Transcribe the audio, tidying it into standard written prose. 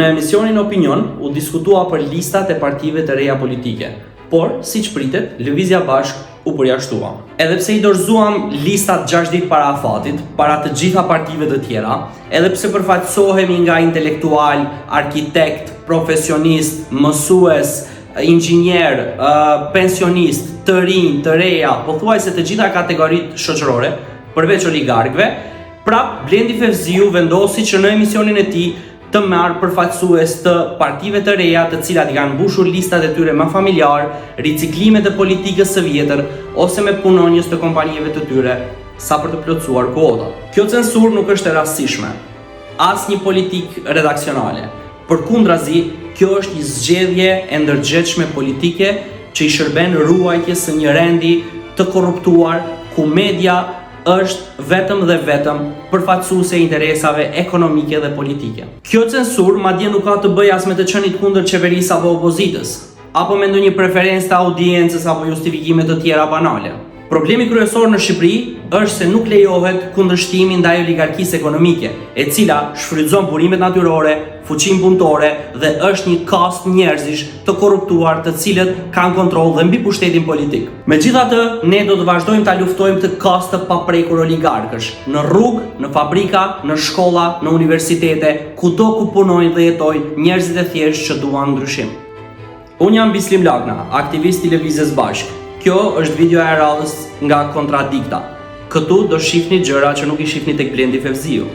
Në emisionin Opinion u diskutua për listat e partive të reja politike, por, siç pritet, Lëvizja Bashk u përjashtua. Edhe pse i dorëzuam listat 6 ditë para afatit, para të gjitha partive të tjera, edhe pse përfaqësohemi nga intelektual, arkitekt, profesionist, mësues, inxhinier, pensionist, të rinj, të reja, pothuajse të gjitha kategoritë shoqërore, përveç oligarkëve, prap Blendi Fevziu vendosi që në emisionin e tij të marrë përfaqësues të partive të reja të cilat kanë mbushur listat e tyre me familjar, riciklimet e politikës së vjetër ose me punonjës të kompanive të tyre sa për të plotësuar kuotat. Kjo censurë nuk është e rastishme, as një politikë redaksionale. Përkundrazi, kjo është një zgjedhje e ndërgjegjshme politike që i shërben ruajtjes së një rendi të korruptuar ku media është vetëm dhe vetëm përfaqësuese e interesave ekonomike dhe politike. Kjo censurë madje nuk ka të bëjë as me të qenit kundër qeverisë apo opozitës, apo me ndonjë preferencë të audiencës apo justifikime të tjera banale. Problemi kryesor në Shqipëri është se nuk lejohet kundërshtimi ndaj oligarkisë ekonomike, e cila shfrytëzon burimet natyrore, fuqinë punëtore dhe është një kast njerëzish të korruptuar të cilët kanë kontroll dhe mbi pushtetin politik. Megjithatë, ne do të vazhdojmë ta luftojmë këtë kastë të paprekur oligarkësh në rrugë, në fabrika, në shkolla, në universitete, kudo ku punojnë dhe jetojnë njerëzit e thjeshtë që duan ndryshim. Unë jam Bislim Lagna, aktivist i Lëvizjes Bashk. Kjo është videoja e radhës nga Kontradikta. Këtu do shihni gjëra që nuk i shihni tek Blendi Fevziu.